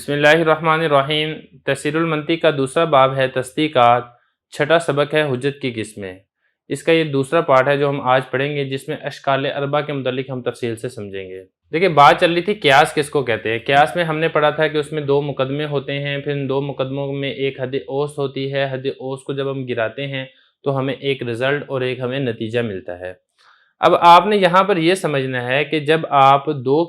बिस्मिल्लाहिर्रहमानिर्रहीम। तफसीरुल मंतिक का दूसरा बाब है तस्दीकात। छठा सबक है हुज्जत की किस्में। इसका ये दूसरा पार्ट है जो हम आज पढ़ेंगे, जिसमें अशकाल अरबा के मुतालिक हम तफसील से समझेंगे। देखिए, बात चल रही थी क्यास किसको कहते हैं। क्यास में हमने पढ़ा था कि उसमें दो मुकदमे होते हैं, फिर इन दो मुकदमों में एक हद औसत होती है। हद औसत को जब हम गिराते हैं तो हमें एक रिज़ल्ट और एक हमें नतीजा मिलता है। अब आपने यहाँ पर यह समझना है कि जब आप दो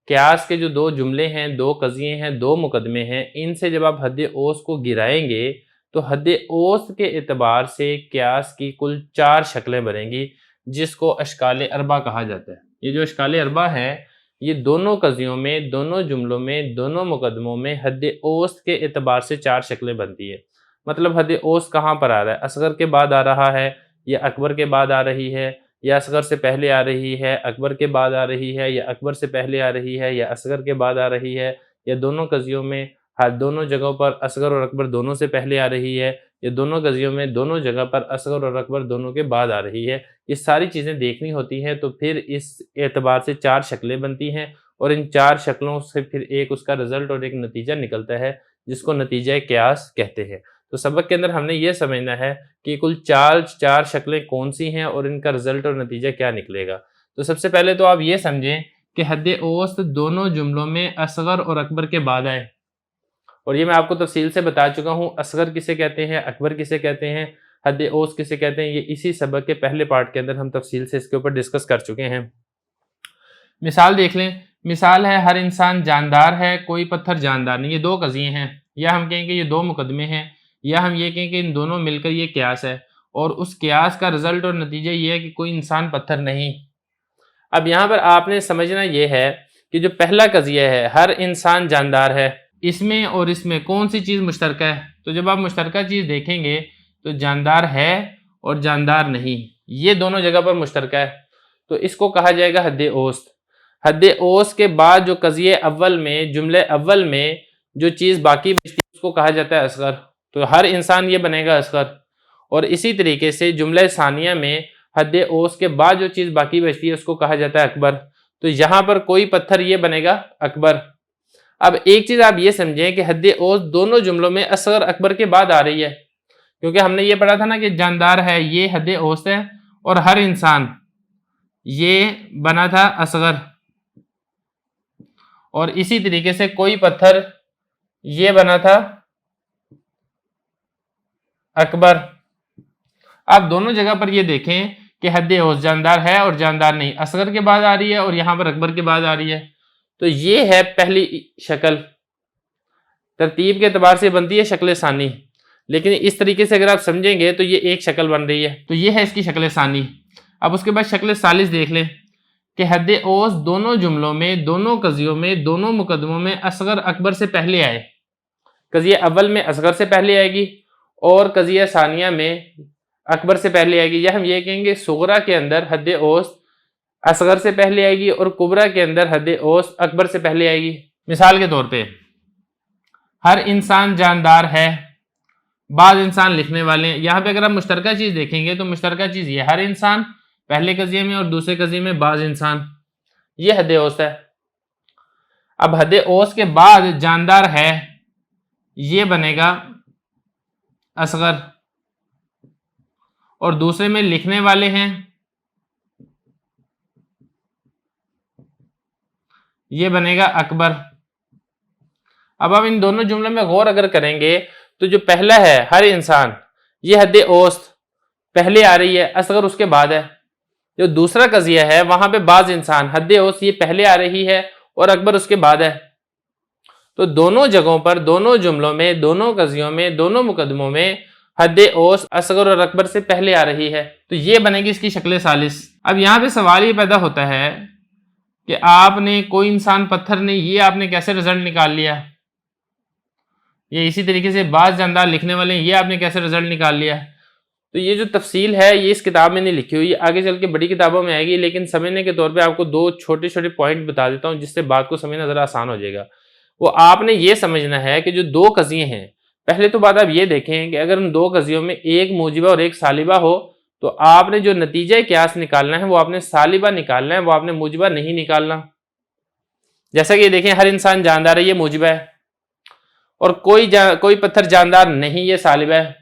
क्यास के जो दो जुमले हैं, दो कज़िये हैं, दो मुकदमे हैं, इनसे जब आप हद औसत को गिराएंगे तो हद औसत के एतबार से क्यास की कुल 4 शक्लें बनेंगी, जिसको अशकाल अरबा कहा जाता है। ये जो अशकाल अरबा है, ये दोनों कज़ियों में, दोनों जुमलों में, दोनों मुकदमों में हद औसत के एतबार से 4 शक्लें बनती है। मतलब हद औसत कहाँ पर आ रहा है? असगर के बाद आ रहा है, या अकबर के बाद आ रही है, या असगर से पहले आ रही है, अकबर के बाद आ रही है, या अकबर से पहले आ रही है, या असगर के बाद आ रही है, या दोनों कज़ियों में दोनों जगहों पर असगर और अकबर दोनों से पहले आ रही है, या दोनों कज़ियों में दोनों जगह पर असगर और अकबर दोनों के बाद आ रही है। ये सारी चीज़ें देखनी होती हैं, तो फिर इस एतबार से 4 शक्लें बनती हैं और इन 4 शक्लों से फिर एक उसका रिज़ल्ट और एक नतीजा निकलता है, जिसको नतीजा क़ियास कहते हैं। तो सबक के अंदर हमने ये समझना है कि कुल चार शक्लें कौन सी हैं और इनका रिजल्ट और नतीजा क्या निकलेगा। तो सबसे पहले तो आप ये समझें कि हद औसत दोनों जुमलों में असगर और अकबर के बाद आए, और ये मैं आपको तफसील से बता चुका हूँ। असगर किसे कहते हैं, अकबर किसे कहते हैं, हद औसत किसे कहते हैं, ये इसी सबक के पहले पार्ट के अंदर हम तफसील से इसके ऊपर डिस्कस कर चुके हैं। मिसाल देख लें। मिसाल है, हर इंसान जानदार है, कोई पत्थर जानदार नहीं। ये दो कज़िये हैं, या हम कहेंगे ये दो मुकदमे हैं, या हम ये कहें कि इन दोनों मिलकर ये क्यास है, और उस क्यास का रिजल्ट और नतीजा ये है कि कोई इंसान पत्थर नहीं। अब यहाँ पर आपने समझना ये है कि जो पहला कज़िया है, हर इंसान जानदार है, इसमें और इसमें कौन सी चीज़ मुश्तरका है? तो जब आप मुश्तरका चीज़ देखेंगे तो जानदार है और जानदार नहीं, ये दोनों जगह पर मुश्तरका है, तो इसको कहा जाएगा हद औसत। हद औसत के बाद जो कज़िये अव्वल में, जुमले अव्वल में जो चीज़ बाकी बचती है उसको कहा जाता है असगर। तो हर इंसान ये बनेगा असगर। और इसी तरीके से जुमले सानिया में हद औसत के बाद जो चीज़ बाकी बचती है उसको कहा जाता है अकबर। तो यहाँ पर कोई पत्थर ये बनेगा अकबर। अब एक चीज़ आप ये समझें कि हद औसत दोनों जुमलों में असगर अकबर के बाद आ रही है, क्योंकि हमने ये पढ़ा था ना कि जानदार है ये हद औसत है, और हर इंसान ये बना था असगर, और इसी तरीके से कोई पत्थर ये बना था अकबर। आप दोनों जगह पर ये देखें कि हद औसत जानदार है और जानदार नहीं, असगर के बाद आ रही है और यहां पर अकबर के बाद आ रही है। तो ये है पहली शक्ल, तरतीब के एतबार से बनती है शक्ल सानी, लेकिन इस तरीके से अगर आप समझेंगे तो ये एक शक्ल बन रही है। तो ये है इसकी शक्ल सानी। अब उसके बाद शक्ल सालिस देख लें कि हद औसत दोनों जुमलों में, दोनों कज़ियों में, दोनों मुकदमों में असगर अकबर से पहले आए। कज़िया अव्वल में असगर से पहले आएगी और कज़िया सानिया में अकबर से पहले आएगी, या हम ये कहेंगे सुगरा के अंदर हद औसत असगर से पहले आएगी और कुबरा के अंदर हद औसत अकबर से पहले आएगी। मिसाल के तौर पे, हर इंसान जानदार है, बाज़ इंसान लिखने वाले हैं। यहाँ पे अगर आप मुश्तरका चीज़ देखेंगे तो मुश्तरका चीज़ ये हर इंसान पहले कज़िये में और दूसरे कज़िये में बाज़ इंसान, ये हद औसत है। अब हद औसत के बाद जानदार है ये बनेगा असगर, और दूसरे में लिखने वाले हैं ये बनेगा अकबर। अब हम इन दोनों जुमलों में गौर अगर करेंगे तो जो पहला है हर इंसान, ये हद औसत पहले आ रही है, असगर उसके बाद है। जो दूसरा कज़िया है वहां पे बाज़ इंसान, हद औसत ये पहले आ रही है और अकबर उसके बाद है। तो दोनों जगहों पर, दोनों जुमलों में, दोनों कज़ियों में, दोनों मुकदमों में हद औसत असगर और अकबर से पहले आ रही है, तो ये बनेगी इसकी शक्ल सालिस। अब यहाँ पे सवाल ये पैदा होता है कि आपने कोई इंसान पत्थर नहीं, ये आपने कैसे रिजल्ट निकाल लिया? ये इसी तरीके से बाज़ जानदार लिखने वाले हैं, ये आपने कैसे रिजल्ट निकाल लिया? तो ये जो तफसील है ये इस किताब में नहीं लिखी हुई, आगे चल के बड़ी किताबों में आएगी, लेकिन समझने के तौर पे आपको दो छोटे छोटे पॉइंट बता देता हूँ जिससे बात को समझना ज़रा आसान हो जाएगा। वो आपने ये समझना है कि जो दो कज़िये हैं, पहले तो बात आप ये देखें कि अगर उन दो कज़ियों में एक मूजिबा और एक सालिबा हो तो आपने जो नतीजा क्यास निकालना है वो आपने सालिबा निकालना है, वो आपने मूजिबा नहीं निकालना। जैसा कि देखें हर इंसान जानदार है, ये मूजिब है, और कोई पत्थर जानदार नहीं, ये सालिब है।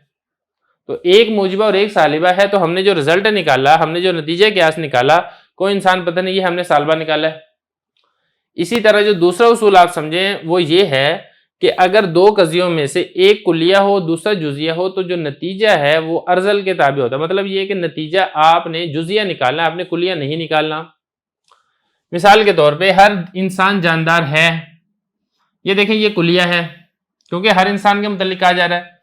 तो एक मूजिबा और एक सालिबा है, तो हमने जो रिजल्ट निकाला, हमने जो नतीजा क्यास निकाला, कोई इंसान पत्थर नहीं, ये हमने सालिबा निकाला है। इसी तरह जो दूसरा उसूल आप समझें वो ये है कि अगर दो कजियों में से एक कुलिया हो दूसरा जुजिया हो, तो जो नतीजा है वो अर्जल के ताबे होता है। मतलब ये कि नतीजा आपने जुजिया निकालना, आपने कुलिया नहीं निकालना। मिसाल के तौर पे हर इंसान जानदार है, ये देखें ये कुलिया है क्योंकि हर इंसान के मुतालिक कहा जा रहा है।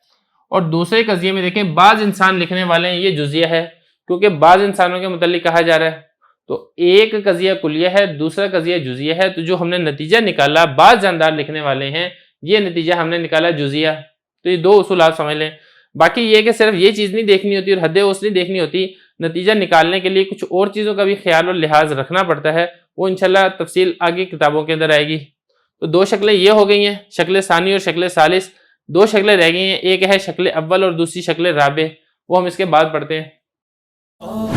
और दूसरे कजिए में देखें बाज इंसान लिखने वाले हैं, ये जुजिया है क्योंकि बाज इंसानों के मुतालिक कहा जा रहा है। तो एक कजिया कुलिया है, दूसरा कजिया जुजिया है। तो जो हमने नतीजा निकाला बाज जानदार लिखने वाले हैं, ये नतीजा हमने निकाला जुजिया। तो ये दो उसूल आप समझ लें। बाकी ये कि सिर्फ ये चीज़ नहीं देखनी होती और हद वसूल नहीं देखनी होती, नतीजा निकालने के लिए कुछ और चीज़ों का भी ख्याल और लिहाज रखना पड़ता है। वो इंशाल्लाह तफसील आगे किताबों के अंदर आएगी। तो दो शक्लें ये हो गई हैं, शक्ल सानी और शक्ल सालिस। दो शक्लें रह गई हैं, एक है शक्ल अव्वल और दूसरी शक्ल राबे, वो हम इसके बाद पढ़ते हैं।